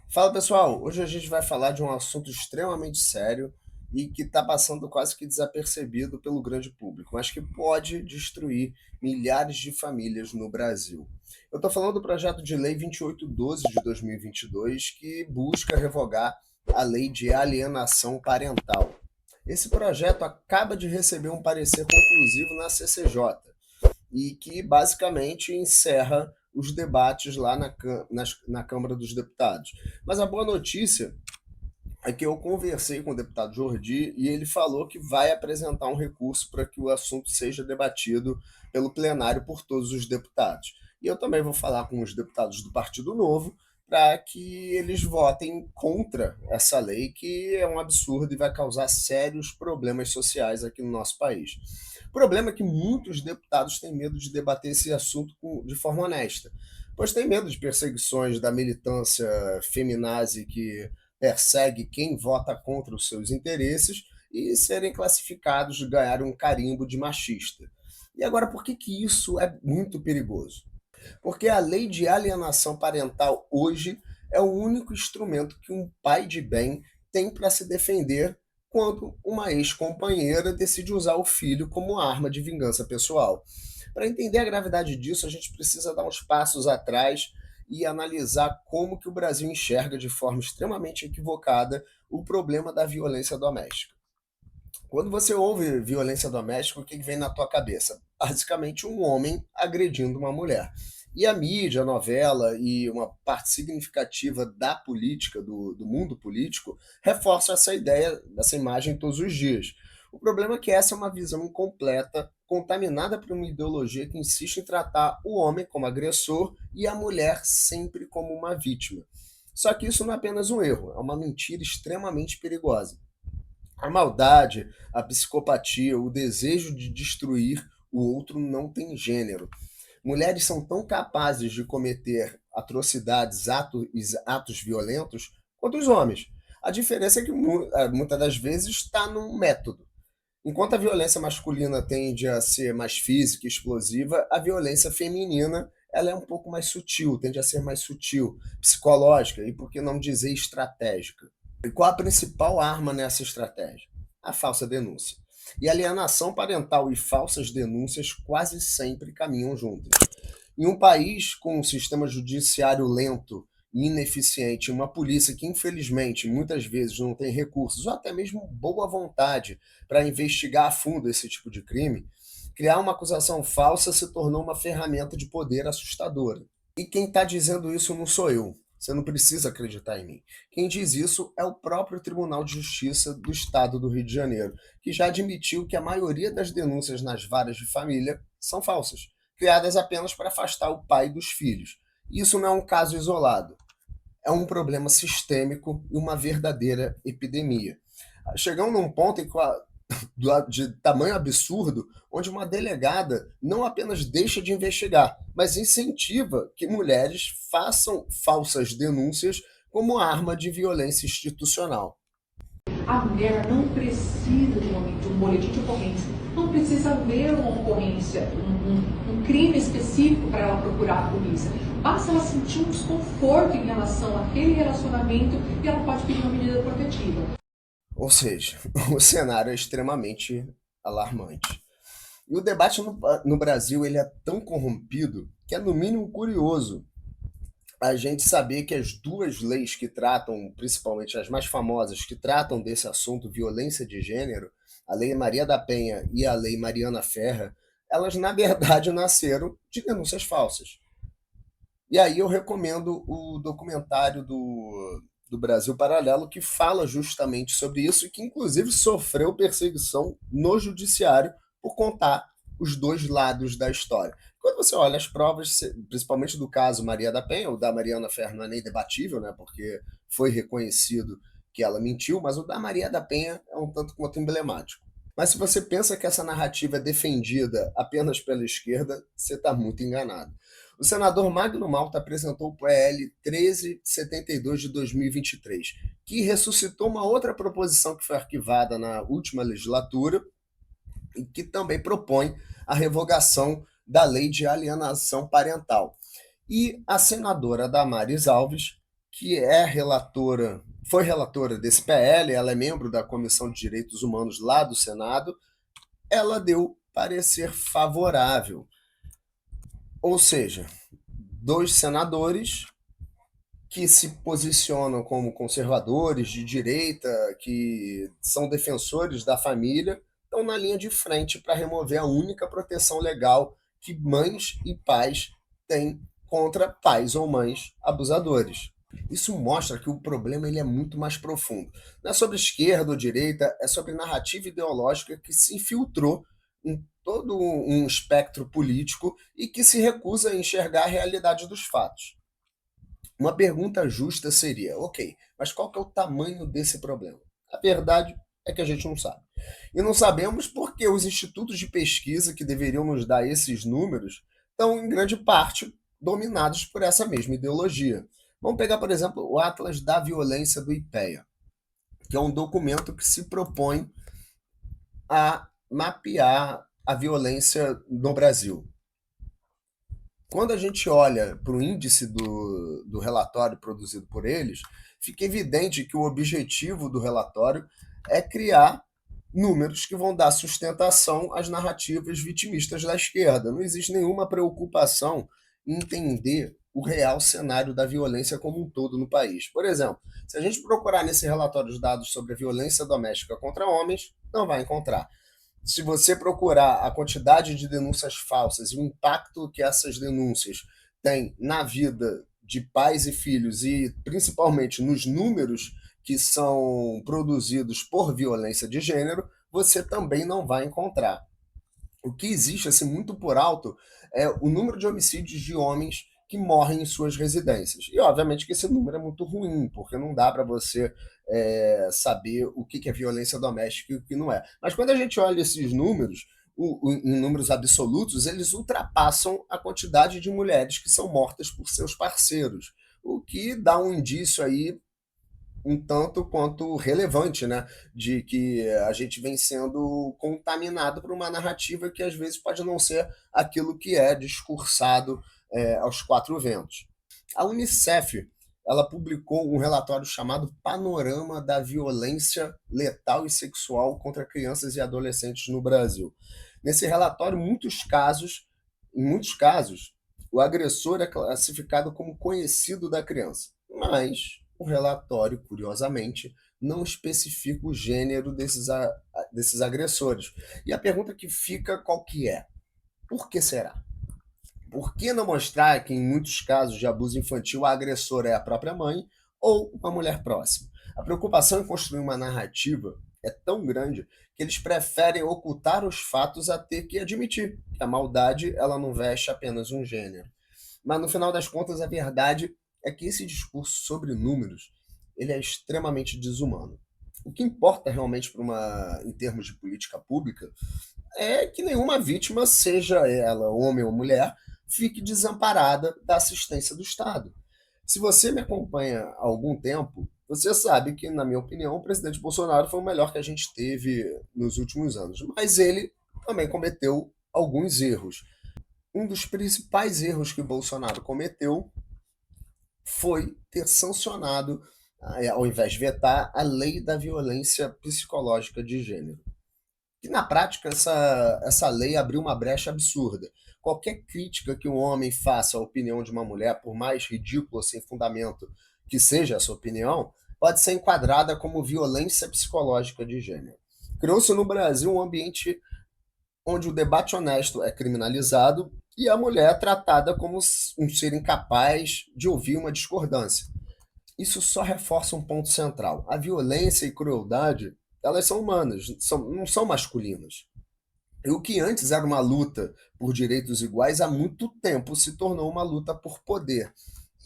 Fala pessoal, hoje a gente vai falar de um assunto extremamente sério e que está passando quase que desapercebido pelo grande público, mas que pode destruir milhares de famílias no Brasil. Eu estou falando do projeto de lei 2812 de 2022, que busca revogar a lei de alienação parental. Esse projeto acaba de receber um parecer conclusivo na CCJ e que basicamente encerra os debates lá na Câmara dos Deputados. Mas a boa notícia é que eu conversei com o deputado Jordi e ele falou que vai apresentar um recurso para que o assunto seja debatido pelo plenário por todos os deputados. E eu também vou falar com os deputados do Partido Novo para que eles votem contra essa lei, que é um absurdo e vai causar sérios problemas sociais aqui no nosso país. O problema é que muitos deputados têm medo de debater esse assunto de forma honesta, pois têm medo de perseguições da militância feminazi que persegue quem vota contra os seus interesses e serem classificados, ganhar um carimbo de machista. E agora, por que, que isso é muito perigoso? Porque a lei de alienação parental hoje é o único instrumento que um pai de bem tem para se defender quando uma ex-companheira decide usar o filho como arma de vingança pessoal. Para entender a gravidade disso, a gente precisa dar uns passos atrás e analisar como que o Brasil enxerga de forma extremamente equivocada o problema da violência doméstica. Quando você ouve violência doméstica, o que vem na tua cabeça? Basicamente um homem agredindo uma mulher. E a mídia, a novela e uma parte significativa da política, do mundo político, reforçam essa ideia, essa imagem todos os dias. O problema é que essa é uma visão incompleta, contaminada por uma ideologia que insiste em tratar o homem como agressor e a mulher sempre como uma vítima. Só que isso não é apenas um erro, é uma mentira extremamente perigosa. A maldade, a psicopatia, o desejo de destruir o outro não tem gênero. Mulheres são tão capazes de cometer atrocidades, atos violentos, quanto os homens. A diferença é que muitas das vezes está no método. Enquanto a violência masculina tende a ser mais física e explosiva, a violência feminina ela é um pouco mais sutil, tende a ser mais sutil, psicológica e, por que não dizer, estratégica. E qual a principal arma nessa estratégia? A falsa denúncia. E alienação parental e falsas denúncias quase sempre caminham juntas. Em um país com um sistema judiciário lento e ineficiente, uma polícia que, infelizmente, muitas vezes não tem recursos ou até mesmo boa vontade para investigar a fundo esse tipo de crime, criar uma acusação falsa se tornou uma ferramenta de poder assustadora. E quem está dizendo isso não sou eu. Você não precisa acreditar em mim. Quem diz isso é o próprio Tribunal de Justiça do Estado do Rio de Janeiro, que já admitiu que a maioria das denúncias nas varas de família são falsas, criadas apenas para afastar o pai dos filhos. Isso não é um caso isolado, é um problema sistêmico e uma verdadeira epidemia. Chegamos num ponto em que de tamanho absurdo, onde uma delegada não apenas deixa de investigar, mas incentiva que mulheres façam falsas denúncias como arma de violência institucional. A mulher não precisa de um boletim de ocorrência, não precisa ver uma ocorrência, um crime específico para ela procurar a polícia. Basta ela sentir um desconforto em relação àquele relacionamento e ela pode pedir uma medida protetiva. Ou seja, o cenário é extremamente alarmante. E o debate no Brasil ele é tão corrompido que é no mínimo curioso a gente saber que as duas leis que tratam, principalmente as mais famosas, que tratam desse assunto, violência de gênero, a Lei Maria da Penha e a Lei Mariana Ferrer, elas na verdade nasceram de denúncias falsas. E aí eu recomendo o documentário do Brasil Paralelo, que fala justamente sobre isso e que inclusive sofreu perseguição no judiciário por contar os dois lados da história. Quando você olha as provas, principalmente do caso Maria da Penha, o da Mariana Ferrer não é nem debatível, né, porque foi reconhecido que ela mentiu, mas o da Maria da Penha é um tanto quanto emblemático. Mas se você pensa que essa narrativa é defendida apenas pela esquerda, você está muito enganado. O senador Magno Malta apresentou o PL 1372 de 2023, que ressuscitou uma outra proposição que foi arquivada na última legislatura e que também propõe a revogação da lei de alienação parental. E a senadora Damares Alves, que é relatora, foi relatora desse PL, ela é membro da Comissão de Direitos Humanos lá do Senado, ela deu parecer favorável. Ou seja, dois senadores que se posicionam como conservadores de direita, que são defensores da família, estão na linha de frente para remover a única proteção legal que mães e pais têm contra pais ou mães abusadores. Isso mostra que o problema ele é muito mais profundo. Não é sobre esquerda ou direita, é sobre narrativa ideológica que se infiltrou em todo um espectro político e que se recusa a enxergar a realidade dos fatos. Uma pergunta justa seria: ok, mas qual que é o tamanho desse problema? A verdade é que a gente não sabe. E não sabemos porque os institutos de pesquisa que deveriam nos dar esses números estão, em grande parte, dominados por essa mesma ideologia. Vamos pegar, por exemplo, o Atlas da Violência do IPEA, que é um documento que se propõe a mapear a violência no Brasil. Quando a gente olha para o índice do relatório produzido por eles, fica evidente que o objetivo do relatório é criar números que vão dar sustentação às narrativas vitimistas da esquerda. Não existe nenhuma preocupação em entender o real cenário da violência como um todo no país. Por exemplo, se a gente procurar nesse relatório os dados sobre a violência doméstica contra homens, não vai encontrar. Se você procurar a quantidade de denúncias falsas e o impacto que essas denúncias têm na vida de pais e filhos e principalmente nos números que são produzidos por violência de gênero, você também não vai encontrar. O que existe, assim, muito por alto, é o número de homicídios de homens que morrem em suas residências. E, obviamente, que esse número é muito ruim, porque não dá para você saber o que é violência doméstica e o que não é. Mas quando a gente olha esses números, em números absolutos, eles ultrapassam a quantidade de mulheres que são mortas por seus parceiros, o que dá um indício aí um tanto quanto relevante, né? De que a gente vem sendo contaminado por uma narrativa que às vezes pode não ser aquilo que é discursado aos quatro ventos. A Unicef ela publicou um relatório chamado Panorama da Violência Letal e Sexual contra Crianças e Adolescentes no Brasil. Nesse relatório, em muitos casos, o agressor é classificado como conhecido da criança, mas o relatório, curiosamente, não especifica o gênero desses agressores. E a pergunta que fica qual que é? Por que será? Por que não mostrar que, em muitos casos de abuso infantil, a agressora é a própria mãe ou uma mulher próxima? A preocupação em construir uma narrativa é tão grande que eles preferem ocultar os fatos a ter que admitir que a maldade ela não veste apenas um gênero. Mas, no final das contas, a verdade é que esse discurso sobre números ele é extremamente desumano. O que importa realmente em termos de política pública é que nenhuma vítima, seja ela homem ou mulher, fique desamparada da assistência do Estado. Se você me acompanha há algum tempo, você sabe que, na minha opinião, o presidente Bolsonaro foi o melhor que a gente teve nos últimos anos. Mas ele também cometeu alguns erros. Um dos principais erros que o Bolsonaro cometeu foi ter sancionado, ao invés de vetar, a lei da violência psicológica de gênero. E na prática, essa lei abriu uma brecha absurda. Qualquer crítica que um homem faça à opinião de uma mulher, por mais ridícula, sem fundamento que seja essa opinião, pode ser enquadrada como violência psicológica de gênero. Criou-se no Brasil um ambiente onde o debate honesto é criminalizado e a mulher é tratada como um ser incapaz de ouvir uma discordância. Isso só reforça um ponto central. A violência e crueldade, elas são humanas, não são masculinas. E o que antes era uma luta por direitos iguais, há muito tempo se tornou uma luta por poder.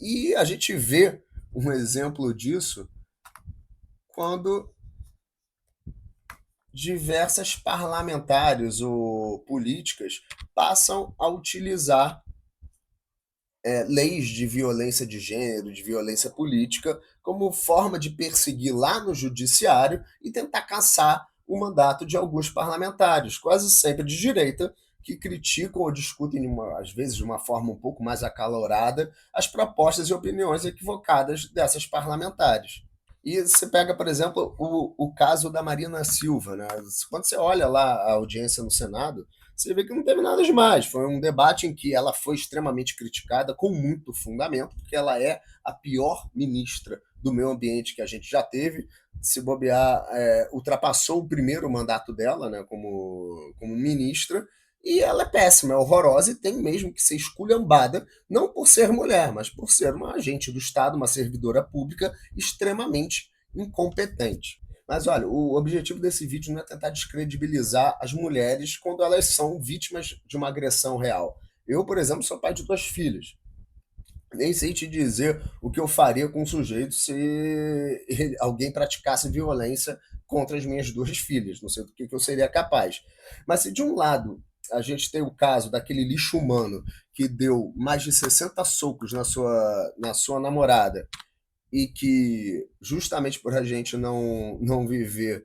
E a gente vê um exemplo disso quando diversas parlamentares ou políticas passam a utilizar leis de violência de gênero, de violência política, como forma de perseguir lá no judiciário e tentar caçar o mandato de alguns parlamentares, quase sempre de direita, que criticam ou discutem, às vezes, de uma forma um pouco mais acalorada, as propostas e opiniões equivocadas dessas parlamentares. E você pega, por exemplo, o caso da Marina Silva, né? Quando você olha lá a audiência no Senado, você vê que não teve nada demais. Foi um debate em que ela foi extremamente criticada, com muito fundamento, porque ela é a pior ministra do meio ambiente que a gente já teve. Se bobear, ultrapassou o primeiro mandato dela, né, como ministra, e ela é péssima, é horrorosa e tem mesmo que ser esculhambada, não por ser mulher, mas por ser uma agente do Estado, uma servidora pública extremamente incompetente. Mas olha, o objetivo desse vídeo não é tentar descredibilizar as mulheres quando elas são vítimas de uma agressão real. Eu, por exemplo, sou pai de 2 filhas. Nem sei te dizer o que eu faria com um sujeito se alguém praticasse violência contra as minhas 2 filhas. Não sei do que eu seria capaz. Mas se de um lado a gente tem o caso daquele lixo humano que deu mais de 60 socos na sua namorada e que, justamente por a gente não viver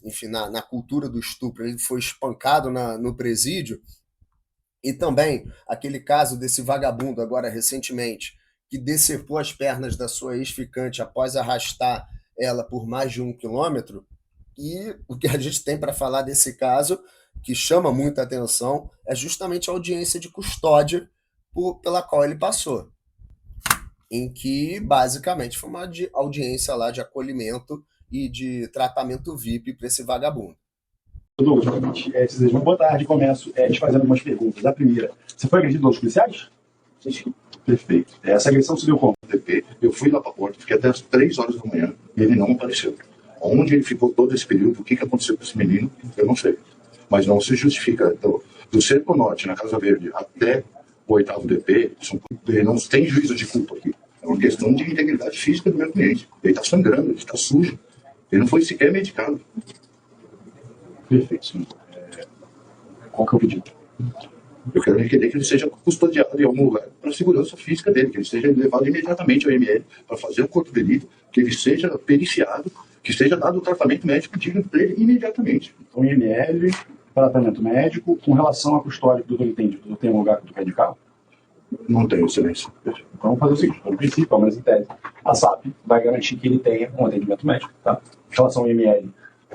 enfim, na cultura do estupro, ele foi espancado no presídio, e também aquele caso desse vagabundo, agora recentemente, que decepou as pernas da sua ex-ficante após arrastar ela por mais de 1 quilômetro. E o que a gente tem para falar desse caso, que chama muita atenção, é justamente a audiência de custódia pela qual ele passou, em que basicamente foi uma audiência lá de acolhimento e de tratamento VIP para esse vagabundo. Douglas, vocês vão boa tarde, começo te fazendo algumas perguntas. A primeira, você foi agredido pelos policiais? Sim. Perfeito. Essa agressão se deu como? Eu fui lá para a porta, fiquei até as 3 horas da manhã e ele não apareceu. Onde ele ficou todo esse período, o que aconteceu com esse menino, eu não sei. Mas não se justifica. Do Cerco Norte, na Casa Verde, até o 8º DP, ele não tem juízo de culpa aqui. É uma questão de integridade física do meu cliente. Ele está sangrando, ele está sujo. Ele não foi sequer medicado. Perfeito, senhor. Qual que é o pedido? Eu quero requerer que ele seja custodiado em algum lugar para a segurança física dele, que ele seja levado imediatamente ao ML para fazer o corpo de delito, que ele seja periciado, que seja dado o tratamento médico digno para ele imediatamente. Então, IML, tratamento médico, com relação à custódia que o doutor entende, o doutor tem um lugar que o doutor quer indicar? Não tenho, excelência. Perfeito. Então, vamos fazer o seguinte, no princípio, pelo menos em tese, a SAP vai garantir que ele tenha um atendimento médico, tá? Em relação ao IML,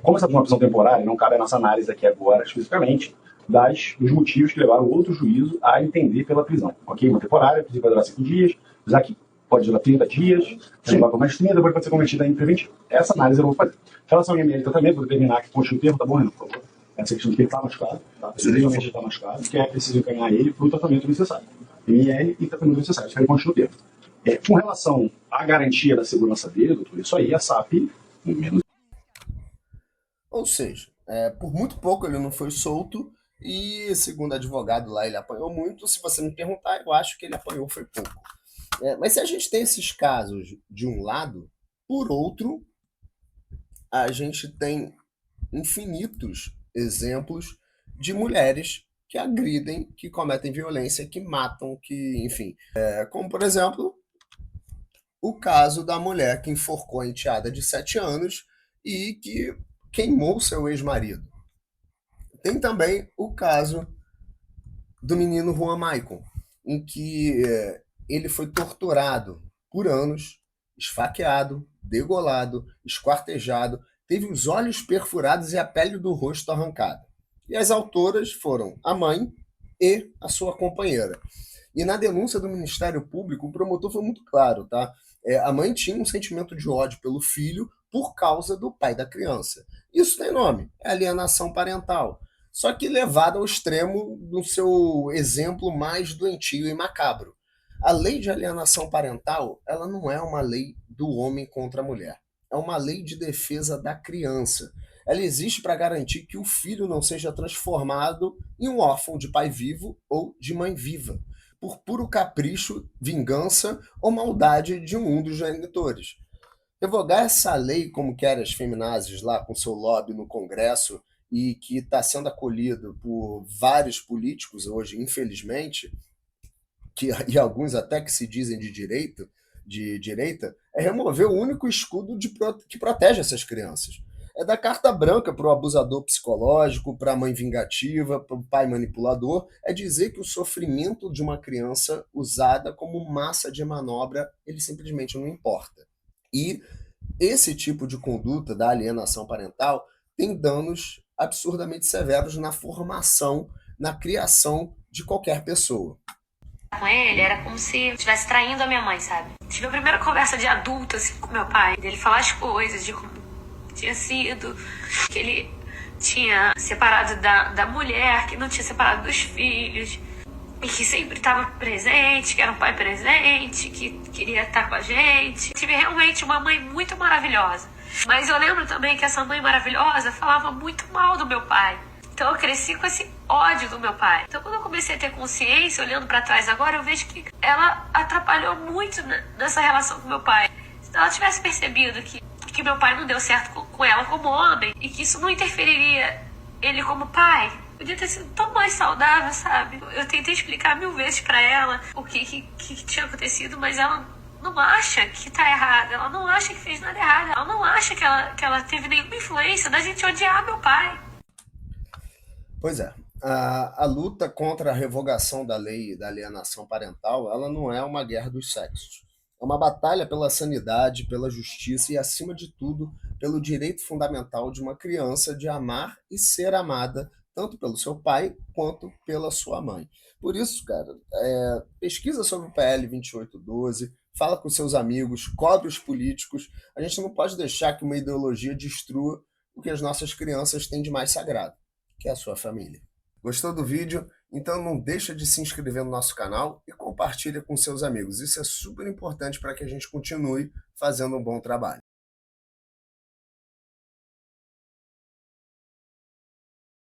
como essa é uma prisão temporária, não cabe a nossa análise aqui agora, especificamente, dos motivos que levaram o outro juízo a entender pela prisão. Ok? Uma temporária, a princípio vai durar 5 dias, já que pode durar 30 dias, vai por mais 30, depois pode ser convertida em preventivo. Essa análise eu vou fazer. Em relação ao IML tratamento, vou determinar que continue o termo, tá bom, Renan, por favor? Essa questão de que ele está machucado, tá? Possivelmente está machucado, que é preciso encaminhar ele para o tratamento necessário. IML e tratamento necessário, que ele continue o termo. Com relação à garantia da segurança dele, doutor, isso aí a SAP, menos. Ou seja, por muito pouco ele não foi solto e, segundo advogado lá, ele apanhou muito. Se você me perguntar, eu acho que ele apanhou foi pouco. Mas se a gente tem esses casos de um lado, por outro, a gente tem infinitos exemplos de mulheres que agridem, que cometem violência, que matam, que, enfim. Como, por exemplo, o caso da mulher que enforcou a enteada de 7 anos e que queimou seu ex-marido. Tem também o caso do menino Juan Maicon, em que ele foi torturado por anos, esfaqueado, degolado, esquartejado, teve os olhos perfurados e a pele do rosto arrancada. E as autoras foram a mãe e a sua companheira. E na denúncia do Ministério Público, o promotor foi muito claro, tá? A mãe tinha um sentimento de ódio pelo filho por causa do pai da criança. Isso tem nome, é alienação parental. Só que levada ao extremo do seu exemplo mais doentio e macabro. A lei de alienação parental, ela não é uma lei do homem contra a mulher. É uma lei de defesa da criança. Ela existe para garantir que o filho não seja transformado em um órfão de pai vivo ou de mãe viva, por puro capricho, vingança ou maldade de um dos genitores. Revogar essa lei, como querem as feminazes lá com seu lobby no Congresso, e que está sendo acolhido por vários políticos hoje, infelizmente, e alguns até que se dizem de direita, é remover o único escudo que protege essas crianças. É dar carta branca para o abusador psicológico, para a mãe vingativa, para o pai manipulador, é dizer que o sofrimento de uma criança usada como massa de manobra, ele simplesmente não importa. E esse tipo de conduta da alienação parental tem danos absurdamente severos na formação, na criação de qualquer pessoa. Com ele, era como se eu estivesse traindo a minha mãe, sabe? Tive a primeira conversa de adulto, assim, com meu pai. Dele falar as coisas, de como tinha sido, que ele tinha separado da mulher, que não tinha separado dos filhos, e que sempre estava presente, que era um pai presente, que queria estar com a gente. Tive realmente uma mãe muito maravilhosa. Mas eu lembro também que essa mãe maravilhosa falava muito mal do meu pai. Então eu cresci com esse ódio do meu pai. Então quando eu comecei a ter consciência, olhando pra trás agora, eu vejo que ela atrapalhou muito nessa relação com meu pai. Se ela tivesse percebido que meu pai não deu certo com ela como homem, e que isso não interferiria ele como pai, podia ter sido tão mais saudável, sabe? Eu tentei explicar 1000 vezes pra ela o que tinha acontecido, mas ela não acha que tá errado, ela não acha que fez nada errado, ela não acha que ela teve nenhuma influência da gente odiar meu pai. Pois é, a luta contra a revogação da lei da alienação parental, ela não é uma guerra dos sexos. É uma batalha pela sanidade, pela justiça e, acima de tudo, pelo direito fundamental de uma criança de amar e ser amada, tanto pelo seu pai quanto pela sua mãe. Por isso, cara, pesquisa sobre o PL 2812, fala com seus amigos, cobre os políticos. A gente não pode deixar que uma ideologia destrua o que as nossas crianças têm de mais sagrado, que é a sua família. Gostou do vídeo? Então não deixa de se inscrever no nosso canal e compartilha com seus amigos. Isso é super importante para que a gente continue fazendo um bom trabalho.